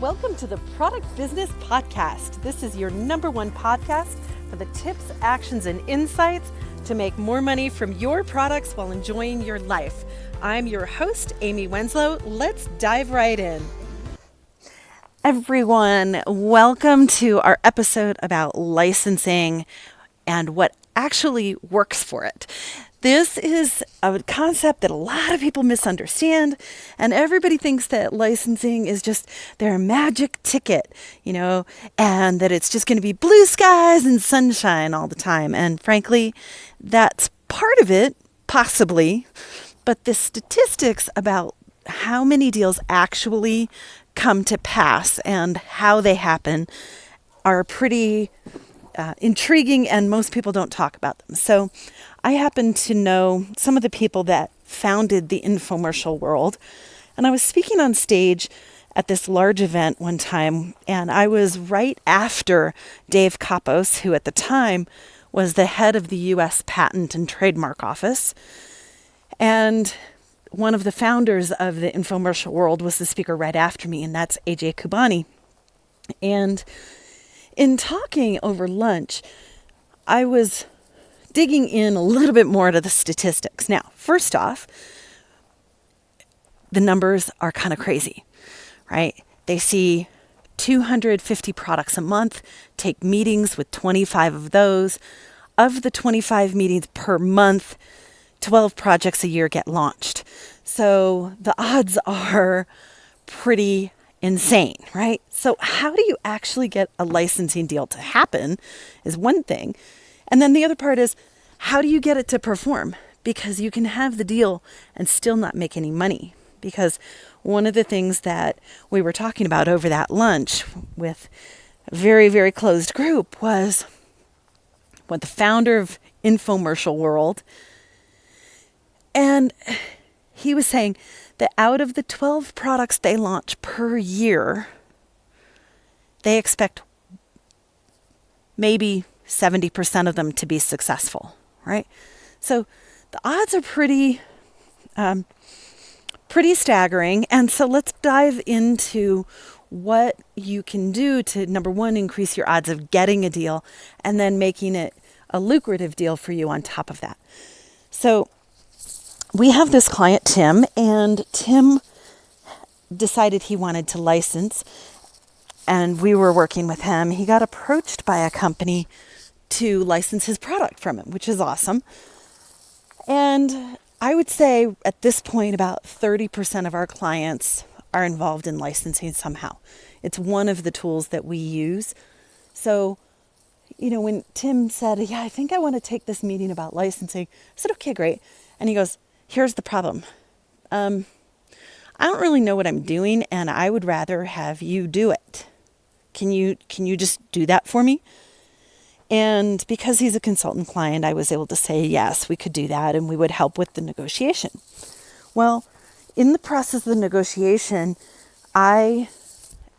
Welcome to the Product Business Podcast. This is your #1 podcast for the tips, actions, and insights to make more money from your products while enjoying your life. I'm your host, Amy Winslow. Let's dive right in. Everyone, welcome to our episode about licensing and what actually works for it. This is a concept that a lot of people misunderstand, and everybody thinks that licensing is just their magic ticket, and that it's just going to be blue skies and sunshine all the time. And frankly, that's part of it, possibly, but the statistics about how many deals actually come to pass and how they happen are pretty intriguing, and most people don't talk about them. So I happen to know some of the people that founded the infomercial world, and I was speaking on stage at this large event one time, and I was right after Dave Kapos, who at the time was the head of the U.S. Patent and Trademark Office, and one of the founders of the infomercial world was the speaker right after me, and that's AJ Kubani. And in talking over lunch, I was digging in a little bit more to the statistics. Now, first off, the numbers are kind of crazy, right? They see 250 products a month, take meetings with 25 of those. Of the 25 meetings per month, 12 projects a year get launched. So the odds are pretty insane, right? So how do you actually get a licensing deal to happen is one thing. And then the other part is, how do you get it to perform? Because you can have the deal and still not make any money. Because one of the things that we were talking about over that lunch with a very, very closed group was what the founder of Infomercial World, and he was saying that out of the 12 products they launch per year, they expect maybe 70% of them to be successful, right? So the odds are pretty staggering. And so let's dive into what you can do to, number one, increase your odds of getting a deal, and then making it a lucrative deal for you on top of that. So we have this client, Tim, and Tim decided he wanted to license, and we were working with him. He got approached by a company to license his product from him, which is awesome. And I would say at this point, about 30% of our clients are involved in licensing somehow. It's one of the tools that we use. So, when Tim said, I think I want to take this meeting about licensing, I said, okay, great. And he goes, here's the problem. I don't really know what I'm doing, and I would rather have you do it. Can you just do that for me? And because he's a consultant client, I was able to say, yes, we could do that, and we would help with the negotiation. Well, in the process of the negotiation, I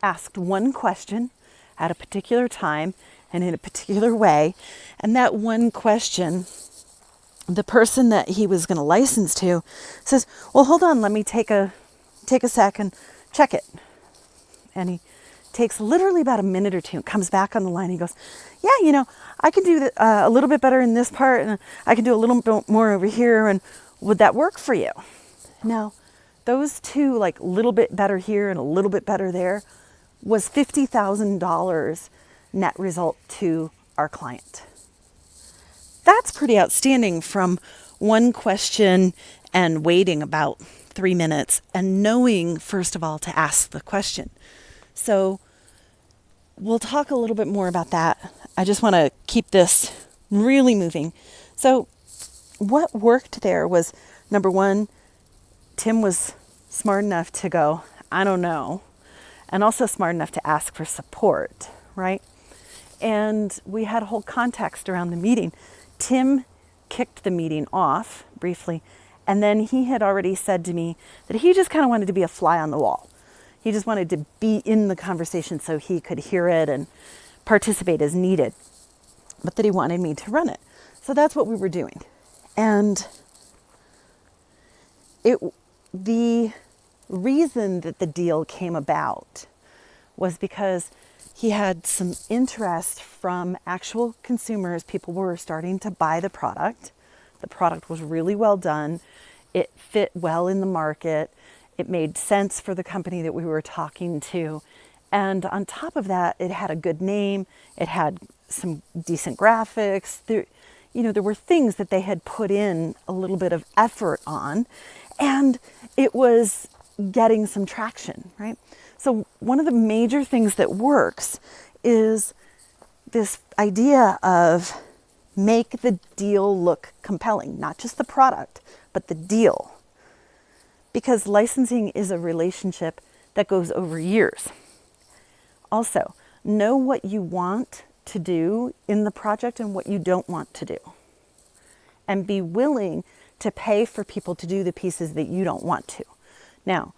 asked one question at a particular time and in a particular way, and that one question, the person that he was going to license to says, well, hold on, let me take a sec and check it. And he takes literally about a minute or two and comes back on the line. He goes, yeah, I can do a little bit better in this part, and I can do a little bit more over here, and would that work for you? Now, those two, like little bit better here and a little bit better there, was $50,000 net result to our client. That's pretty outstanding from one question and waiting about 3 minutes and knowing, first of all, to ask the question. So we'll talk a little bit more about that. I just want to keep this really moving. So what worked there was, number one, Tim was smart enough to go, I don't know, and also smart enough to ask for support, right? And we had a whole context around the meeting. Tim kicked the meeting off briefly, and then he had already said to me that he just kind of wanted to be a fly on the wall. He just wanted to be in the conversation so he could hear it and participate as needed, but that he wanted me to run it. So that's what we were doing. And the reason that the deal came about was because he had some interest from actual consumers. People were starting to buy the product. The product was really well done. It fit well in the market. It made sense for the company that we were talking to. And on top of that, it had a good name. It had some decent graphics. There were things that they had put in a little bit of effort on, and it was getting some traction, right? So one of the major things that works is this idea of make the deal look compelling, not just the product, but the deal. Because licensing is a relationship that goes over years. Also, know what you want to do in the project and what you don't want to do. And be willing to pay for people to do the pieces that you don't want to. Now,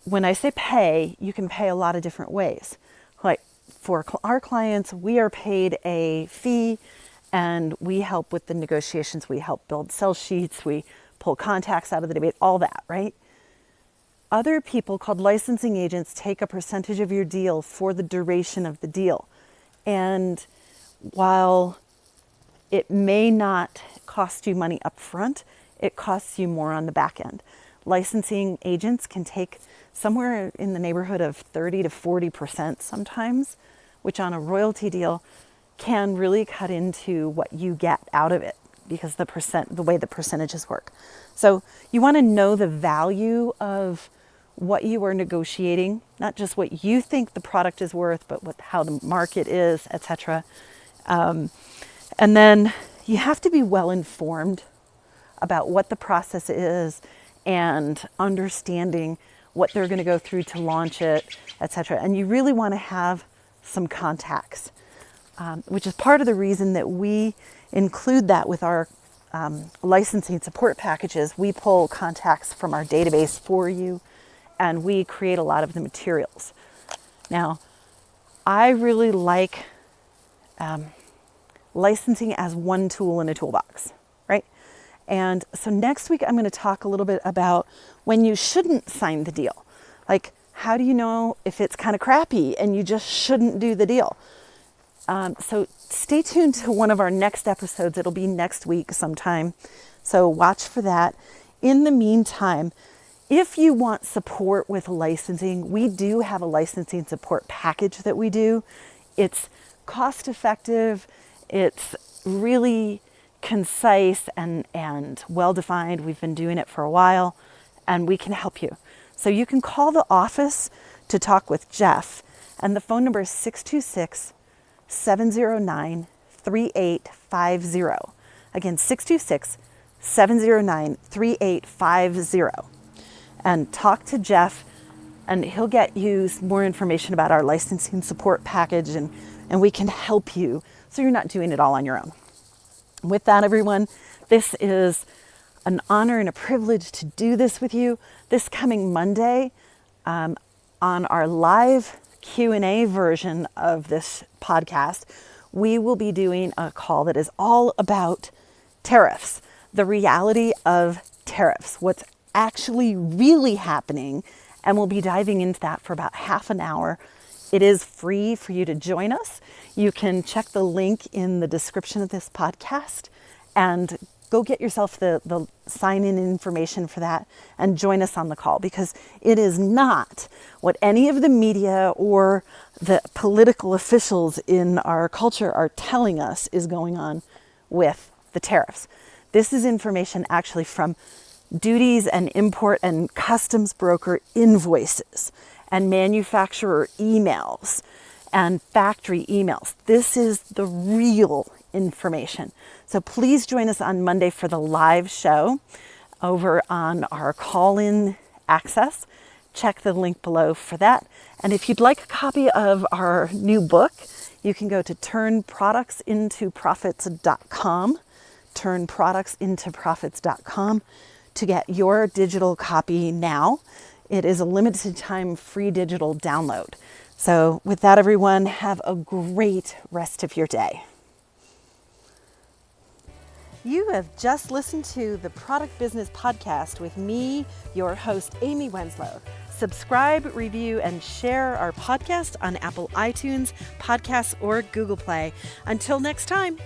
when I say pay, you can pay a lot of different ways. Like for our clients, we are paid a fee and we help with the negotiations. We help build sell sheets. We pull contacts out of the debate, all that, right? Other people called licensing agents take a percentage of your deal for the duration of the deal. And while it may not cost you money up front, it costs you more on the back end. Licensing agents can take somewhere in the neighborhood of 30 to 40% sometimes, which on a royalty deal can really cut into what you get out of it because the way the percentages work. So you want to know the value of what you are negotiating, not just what you think the product is worth, but how the market is, etc. And then you have to be well informed about what the process is and understanding what they're going to go through to launch it, etc. And you really want to have some contacts, which is part of the reason that we include that with our licensing support packages. We pull contacts from our database for you, and we create a lot of the materials. Now, I really like licensing as one tool in a toolbox, right? And so next week, I'm going to talk a little bit about when you shouldn't sign the deal. Like, how do you know if it's kind of crappy and you just shouldn't do the deal? So stay tuned to one of our next episodes. It'll be next week sometime. So watch for that. In the meantime, if you want support with licensing, we do have a licensing support package that we do. It's cost effective. It's really concise and well-defined. We've been doing it for a while, and we can help you. So you can call the office to talk with Jeff, and the phone number is 626-709-3850. Again, 626-709-3850. And talk to Jeff, and he'll get you more information about our licensing support package, and we can help you so you're not doing it all on your own. With that, everyone, this is an honor and a privilege to do this with you. This coming Monday, on our live Q&A version of this podcast, we will be doing a call that is all about tariffs, the reality of tariffs, what's actually really happening, and we'll be diving into that for about half an hour. It is free for you to join us. You can check the link in the description of this podcast and go get yourself the sign-in information for that and join us on the call, because it is not what any of the media or the political officials in our culture are telling us is going on with the tariffs. This is information actually from duties and import and customs broker invoices and manufacturer emails and factory emails. This is the real information. So please join us on Monday for the live show over on our call-in access. Check the link below for that. And if you'd like a copy of our new book, you can go to turnproductsintoprofits.com, turnproductsintoprofits.com to get your digital copy now. It is a limited time free digital download. So with that, everyone, have a great rest of your day. You have just listened to the Product Business Podcast with me, your host, Amy Wenslow. Subscribe, review, and share our podcast on Apple iTunes, Podcasts, or Google Play. Until next time.